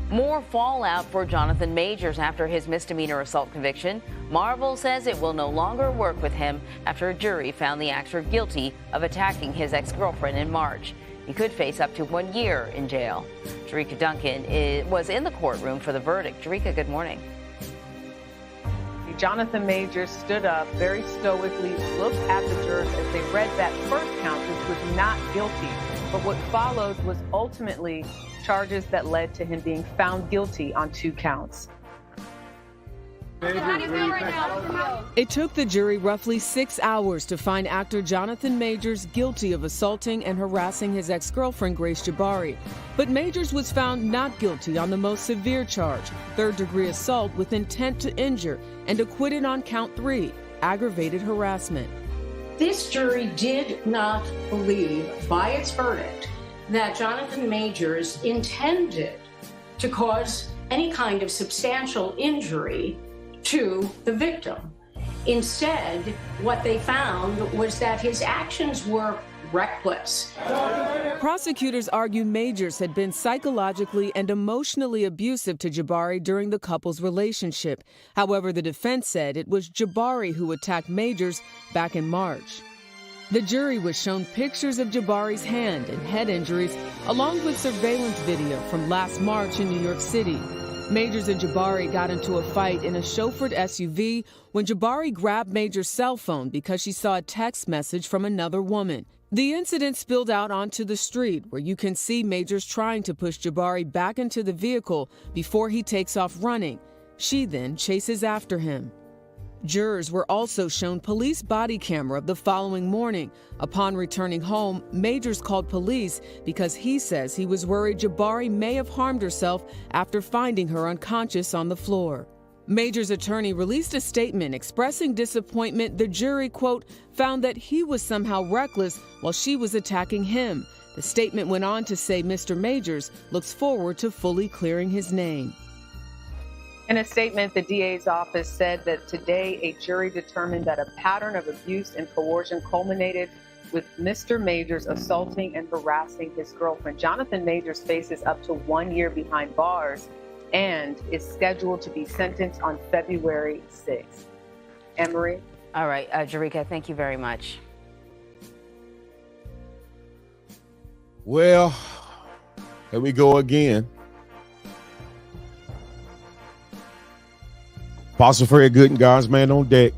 More fallout for Jonathan Majors after his misdemeanor assault conviction. Marvel says it will no longer work with him after a jury found the actor guilty of attacking his ex-girlfriend in March. He could face up to 1 year in jail. Jerika Duncan was in the courtroom for the verdict. Jerika, good morning. Jonathan Majors stood up very stoically, looked at the jurors as they read that first count, which was not guilty. But what followed was ultimately charges that led to him being found guilty on 2 counts. It took the jury roughly 6 hours to find actor Jonathan Majors guilty of assaulting and harassing his ex-girlfriend Grace Jabari. But Majors was found not guilty on the most severe charge, third-degree assault with intent to injure, and acquitted on count 3, aggravated harassment. This jury did not believe by its verdict that Jonathan Majors intended to cause any kind of substantial injury to the victim. Instead, what they found was that his actions were reckless. Prosecutors argue Majors had been psychologically and emotionally abusive to Jabari during the couple's relationship. However, the defense said it was Jabari who attacked Majors back in March. The jury was shown pictures of Jabari's hand and head injuries, along with surveillance video from last March in New York City. Majors and Jabari got into a fight in a chauffeured SUV when Jabari grabbed Majors' cell phone because she saw a text message from another woman. The incident spilled out onto the street, where you can see Majors trying to push Jabari back into the vehicle before he takes off running. She then chases after him. Jurors were also shown police body camera the following morning. Upon returning home, Majors called police because he says he was worried Jabari may have harmed herself after finding her unconscious on the floor. Majors' attorney released a statement expressing disappointment the jury, quote, found that he was somehow reckless while she was attacking him. The statement went on to say Mr. Majors looks forward to fully clearing his name. In a statement, the DA's office said that today a jury determined that a pattern of abuse and coercion culminated with Mr. Majors assaulting and harassing his girlfriend. Jonathan Majors faces up to 1 year behind bars and is scheduled to be sentenced on February 6th. Anne-Marie? All right, Jerika, thank you very much. Well, here we go again. Apostle Fred Good and God's Man on deck.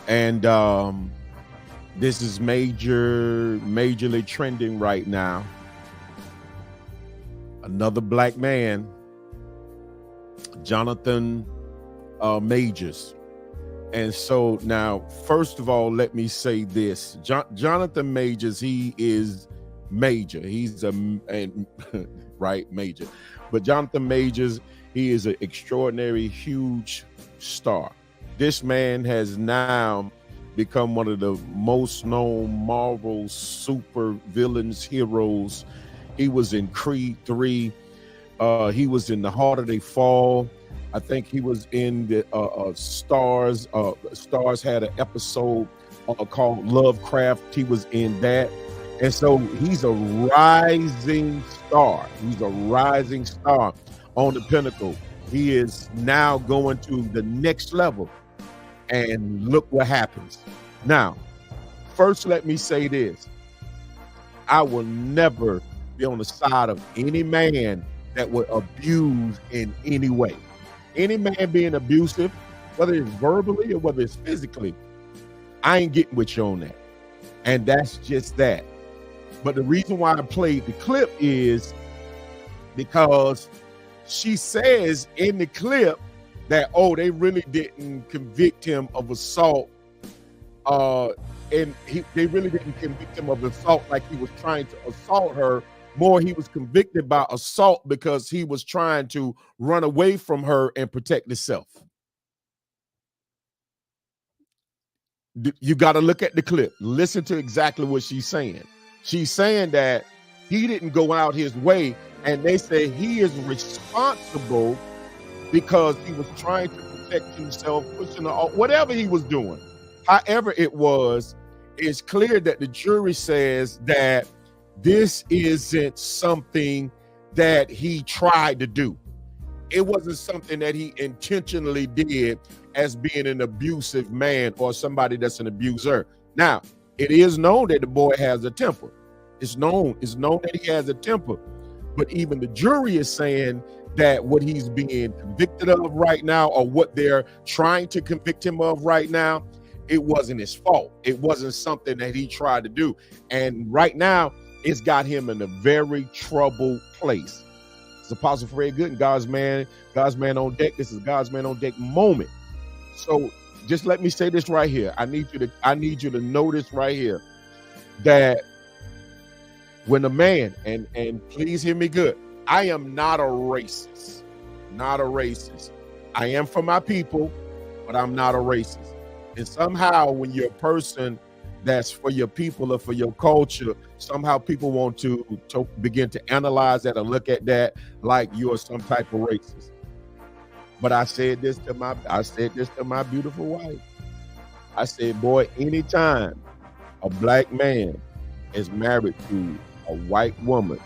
And this is majorly trending right now. Another black man, Jonathan Majors. And so now, first of all, let me say this. Jonathan Majors, he is major. He's right, major. But Jonathan Majors, he is an extraordinary, huge star. This man has now become one of the most known Marvel super villains, heroes. He was in Creed 3. He was in The Harder They Fall. I think he was in the Stars. Stars had an episode called Lovecraft. He was in that. And so he's a rising star. He's a rising star on the pinnacle. He is now going to the next level. And look what happens. Now, first, let me say this. I will never be on the side of any man that would abuse in any way. Any man being abusive, whether it's verbally or whether it's physically, I ain't getting with you on that. And that's just that. But the reason why I played the clip is because she says in the clip that, oh, they really didn't convict him of assault. They really didn't convict him of assault like he was trying to assault her. More, he was convicted by assault because he was trying to run away from her and protect himself. You got to look at the clip. Listen to exactly what she's saying. She's saying that he didn't go out his way, and they say he is responsible because he was trying to protect himself, pushing her off, whatever he was doing. However it was, it's clear that the jury says that this isn't something that he tried to do. It wasn't something that he intentionally did as being an abusive man or somebody that's an abuser. Now, it is known that the boy has a temper. It's known that he has a temper. But even the jury is saying that what he's being convicted of right now, or what they're trying to convict him of right now, it wasn't his fault. It wasn't something that he tried to do. And right now, it's got him in a very troubled place. It's Apostle Fred Gooden, God's man on deck. This is God's Man on Deck moment. So just let me say this right here. I need you to know this right here, that when a man, and please hear me good, I am not a racist. Not a racist. I am for my people, but I'm not a racist. And somehow when you're a person that's for your people or for your culture, somehow people want to begin to analyze that and look at that like you're some type of racist. But I said this to my beautiful wife. I said, boy, anytime a black man is married to a white woman,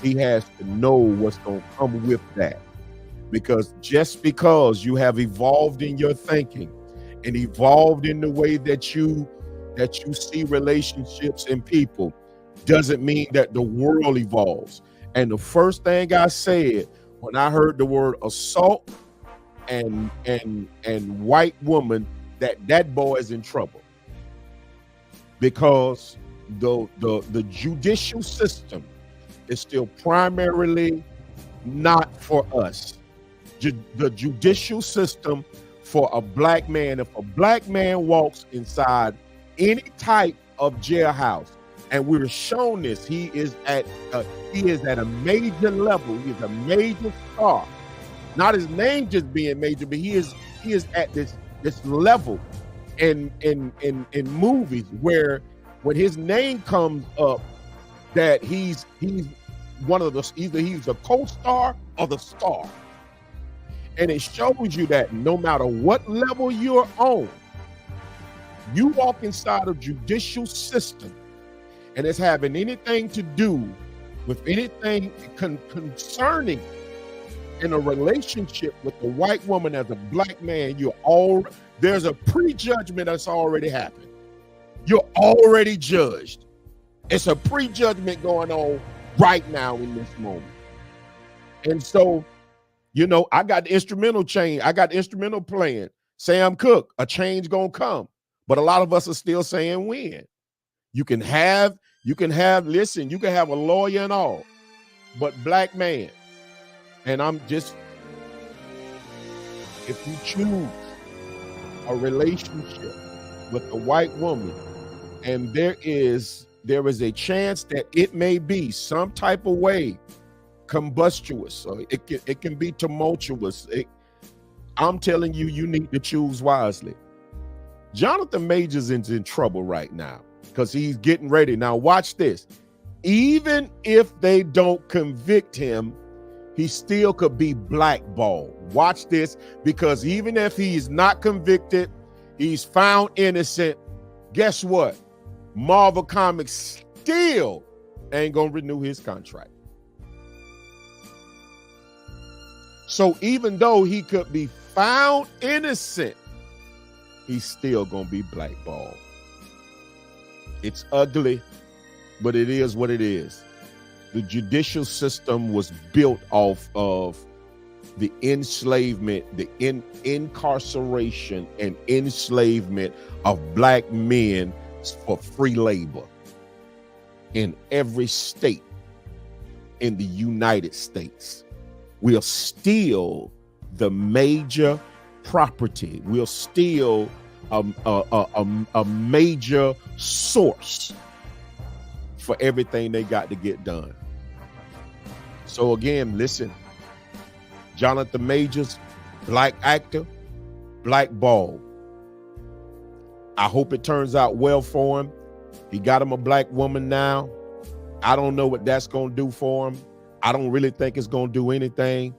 he has to know what's going to come with that. Because just because you have evolved in your thinking and evolved in the way that you see relationships and people, doesn't mean that the world evolves. And the first thing I said when I heard the word assault and white woman, that boy is in trouble. Because the judicial system is still primarily not for us. The judicial system for a black man, if a black man walks inside any type of jailhouse, and we're shown this, he is at a major level. He is a major star. Not his name just being major, but he is at this level in movies where when his name comes up, that he's one of the, either he's a co-star or the star. And it shows you that no matter what level you're on, you walk inside a judicial system and it's having anything to do with anything concerning in a relationship with a white woman as a black man, there's a prejudgment that's already happened. You're already judged. It's a prejudgment going on right now in this moment. And so, I got the instrumental playing, Sam Cooke, a change gonna come. But a lot of us are still saying when. You can have a lawyer and all, but black man. And if you choose a relationship with a white woman, and there is a chance that it may be some type of way combustuous, or it can be tumultuous. I'm telling you, you need to choose wisely. Jonathan Majors is in trouble right now because he's getting ready. Now watch this. Even if they don't convict him, he still could be blackballed. Watch this, because even if he's not convicted, he's found innocent, guess what? Marvel Comics still ain't gonna renew his contract. So even though he could be found innocent, he's still gonna be blackballed. It's ugly, but it is what it is. The judicial system was built off of the enslavement, the incarceration and enslavement of black men for free labor in every state in the United States. We're still the major property. We're still a major source for everything they got to get done. So again, listen, Jonathan Majors, black actor, blackballed. I hope it turns out well for him. He got him a black woman now. I don't know what that's going to do for him. I don't really think it's going to do anything.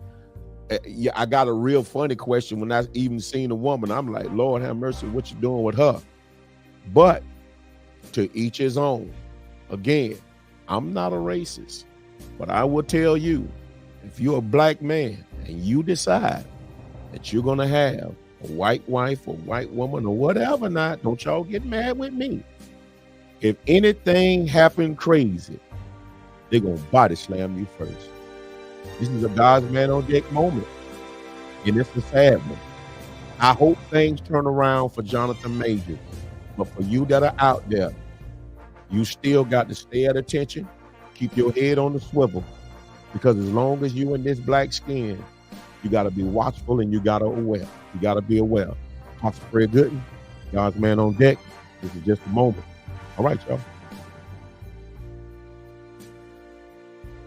Yeah, I got a real funny question when I even seen a woman. I'm like, Lord have mercy, what you doing with her? But to each his own. Again, I'm not a racist, but I will tell you, if you're a black man and you decide that you're going to have a white wife or white woman or whatever, not, don't y'all get mad with me. If anything happened crazy, they're going to body slam you first. This is a God's man on deck moment. And it's a sad one. I hope things turn around for Jonathan Majors. But for you that are out there, you still got to stay at attention. Keep your head on the swivel. Because as long as you in this black skin, you got to be watchful and you got to aware. You got to be aware. Pastor Fred Gooden, God's man on deck. This is just a moment. All right, y'all.